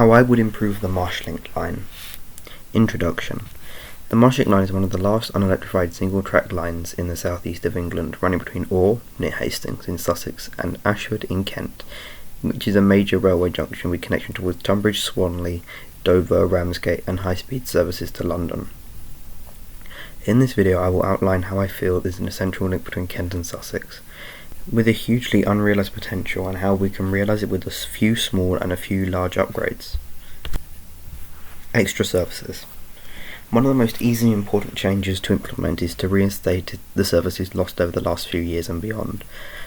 How I would improve the Marshlink line. Introduction. The Marshlink line is one of the last unelectrified single-track lines in the southeast of England, running between Orr, near Hastings in Sussex, and Ashford in Kent, which is a major railway junction with connection towards Tunbridge, Swanley, Dover, Ramsgate, and high-speed services to London. In this video I will outline how I feel there's an essential link between Kent and Sussex, with a hugely unrealised potential, and how we can realise it with a few small and a few large upgrades. Extra services. One of the most easy and important changes to implement is to reinstate the services lost over the last few years and beyond.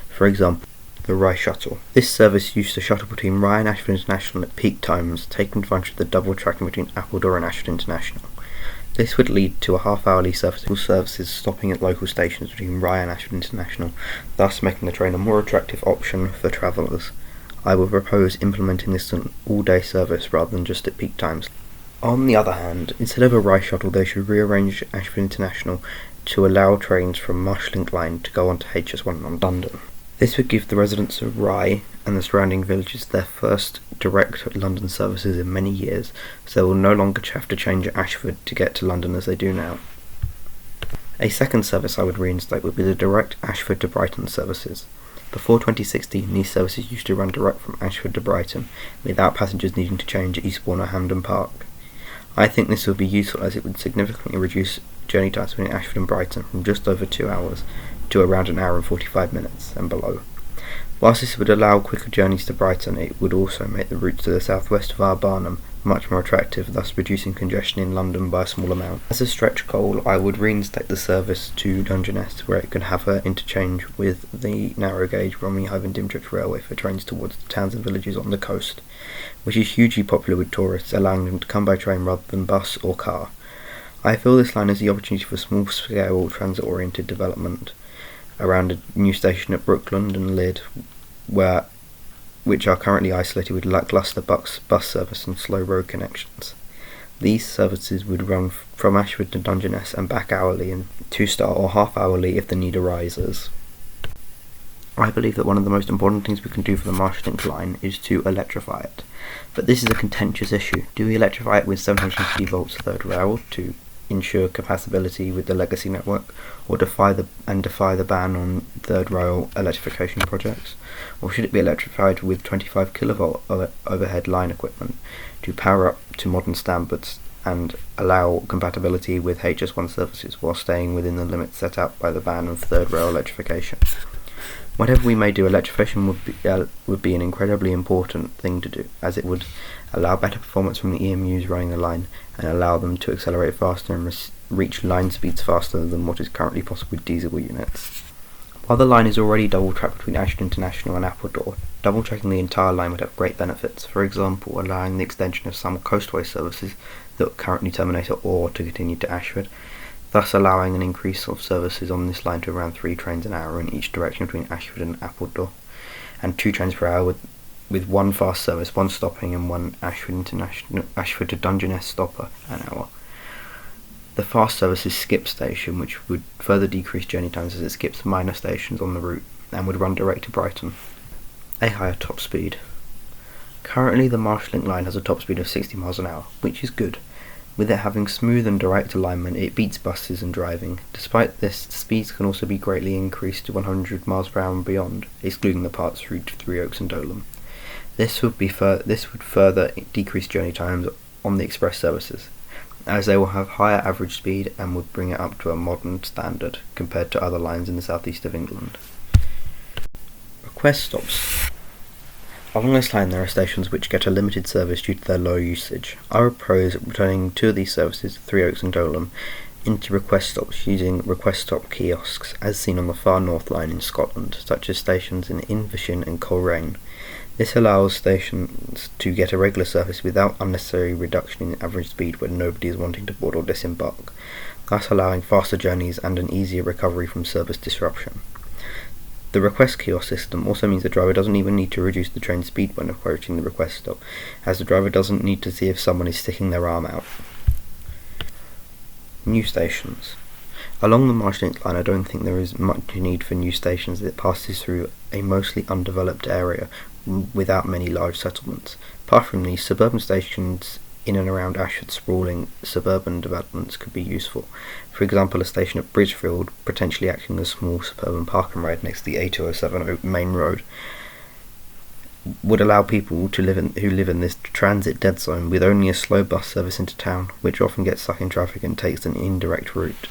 For example, the Rye Shuttle. This service used to shuttle between Rye and Ashford International at peak times, taking advantage of the double tracking between Appledore and Ashford International. This would lead to a half-hourly services stopping at local stations between Rye and Ashford International, thus making the train a more attractive option for travellers. I will propose implementing this as an all-day service rather than just at peak times. On the other hand, instead of a Rye shuttle, they should rearrange Ashford International to allow trains from Marshlink Line to go on to HS1 on London. This would give the residents of Rye and the surrounding villages their first direct London services in many years, so they will no longer have to change at Ashford to get to London as they do now. A second service I would reinstate would be the direct Ashford to Brighton services. Before 2016, these services used to run direct from Ashford to Brighton, without passengers needing to change at Eastbourne or Hampden Park. I think this would be useful as it would significantly reduce journey times between Ashford and Brighton from just over 2 hours to around an hour and 45 minutes and below. Whilst this would allow quicker journeys to Brighton, it would also make the route to the southwest via Barnham much more attractive, thus reducing congestion in London by a small amount. As a stretch goal, I would reinstate the service to Dungeness, where it could have an interchange with the narrow gauge Bromley Hive and Dimchurch Railway for trains towards the towns and villages on the coast, which is hugely popular with tourists, allowing them to come by train rather than bus or car. I feel this line is the opportunity for small-scale transit-oriented development around a new station at Brookland and Lydd, which are currently isolated with lacklustre bus service and slow road connections. These services would run from Ashford to Dungeness and back hourly and 2-star or half-hourly if the need arises. I believe that one of the most important things we can do for the Marshlink line is to electrify it, but this is a contentious issue. Do we electrify it with 750 volts third rail to ensure compatibility with the legacy network, or defy the ban on third rail electrification projects? Or should it be electrified with 25 kilovolt overhead line equipment to power up to modern standards and allow compatibility with HS1 services while staying within the limits set out by the ban of third rail electrification? Whatever we may do, electrification would be an incredibly important thing to do, as it would allow better performance from the EMUs running the line and allow them to accelerate faster and reach line speeds faster than what is currently possible with diesel units. While the line is already double-tracked between Ashford International and Appledore, double-tracking the entire line would have great benefits. For example, allowing the extension of some coastway services that currently terminate at Orr to continue to Ashford, thus allowing an increase of services on this line to around 3 trains an hour in each direction between Ashford and Appledore, and 2 trains per hour with 1 fast service, 1 stopping and 1 Ashford to Dungeness stopper an hour. The fast service is skip station, which would further decrease journey times as it skips minor stations on the route and would run direct to Brighton. A higher top speed. Currently the Marshlink line has a top speed of 60 miles an hour, which is good. With it having smooth and direct alignment, it beats buses and driving. Despite this, the speeds can also be greatly increased to 100 miles per hour and beyond, excluding the parts through to Three Oaks and Dolan. This would further decrease journey times on the express services, as they will have higher average speed and would bring it up to a modern standard compared to other lines in the southeast of England. Request stops. Along this line there are stations which get a limited service due to their low usage. I propose returning 2 of these services, Three Oaks and Dolan, into request stops using request stop kiosks as seen on the Far North line in Scotland, such as stations in Invershin and Coleraine. This allows stations to get a regular service without unnecessary reduction in average speed when nobody is wanting to board or disembark, thus allowing faster journeys and an easier recovery from service disruption. The request kiosk system also means the driver doesn't even need to reduce the train speed when approaching the request stop, as the driver doesn't need to see if someone is sticking their arm out. New stations. Along the Marshlink line I don't think there is much need for new stations as it passes through a mostly undeveloped area without many large settlements. Apart from these, suburban stations in and around Ashford's sprawling suburban developments could be useful. For example, a station at Bridgefield, potentially acting as a small suburban park and ride next to the A207 main road, would allow people who live in this transit dead zone with only a slow bus service into town, which often gets stuck in traffic and takes an indirect route.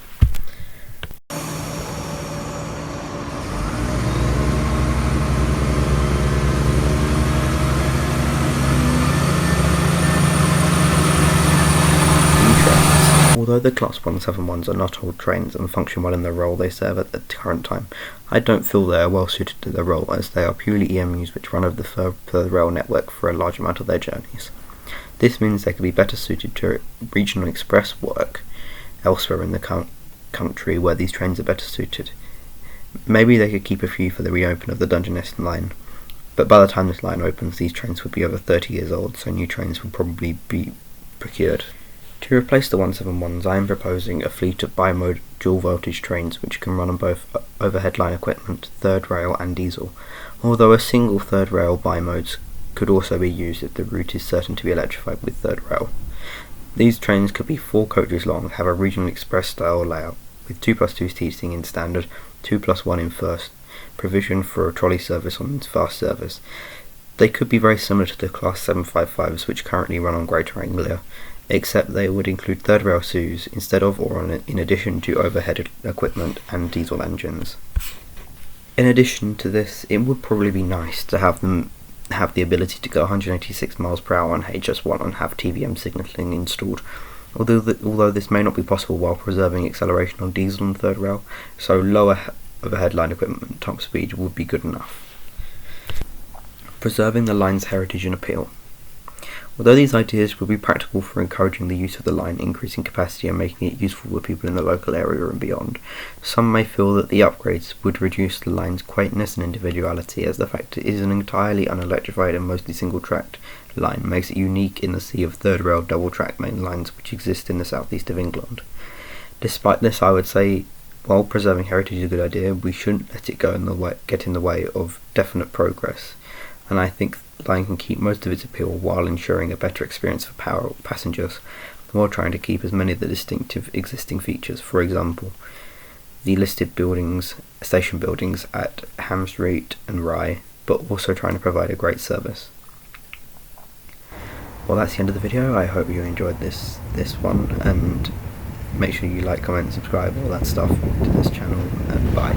Although the Class 171s are not old trains and function well in the role they serve at the current time, I don't feel they are well suited to their role, as they are purely EMUs which run over the further rail network for a large amount of their journeys. This means they could be better suited to regional express work elsewhere in the country where these trains are better suited. Maybe they could keep a few for the reopen of the Dungeness line, but by the time this line opens, these trains would be over 30 years old, so new trains will probably be procured. To replace the 171s, I am proposing a fleet of bi-mode dual-voltage trains which can run on both overhead line equipment, third rail and diesel, although a single third rail bi-modes could also be used if the route is certain to be electrified with third rail. These trains could be 4 coaches long, have a regional express style layout, with 2+2 seating in standard, 2+1 in first, provision for a trolley service on fast service. They could be very similar to the Class 755s which currently run on Greater Anglia, except they would include third rail SUVs instead of or in addition to overhead equipment and diesel engines. In addition to this, it would probably be nice to have them have the ability to go 186 miles per hour on HS1 and have TVM signalling installed, although this may not be possible while preserving acceleration on diesel and third rail, so lower overhead line equipment at top speed would be good enough. Preserving the line's heritage and appeal. Although these ideas will be practical for encouraging the use of the line, increasing capacity and making it useful for people in the local area and beyond, some may feel that the upgrades would reduce the line's quaintness and individuality, as the fact it is an entirely unelectrified and mostly single-tracked line makes it unique in the sea of third-rail double-track main lines which exist in the southeast of England. Despite this, I would say, while preserving heritage is a good idea, we shouldn't let it get in the way of definite progress, and I think the line can keep most of its appeal while ensuring a better experience for passengers, while trying to keep as many of the distinctive existing features, for example, the listed station buildings at Ham Street and Rye, but also trying to provide a great service. Well, that's the end of the video. I hope you enjoyed this one, and make sure you like, comment, subscribe, all that stuff to this channel, and bye.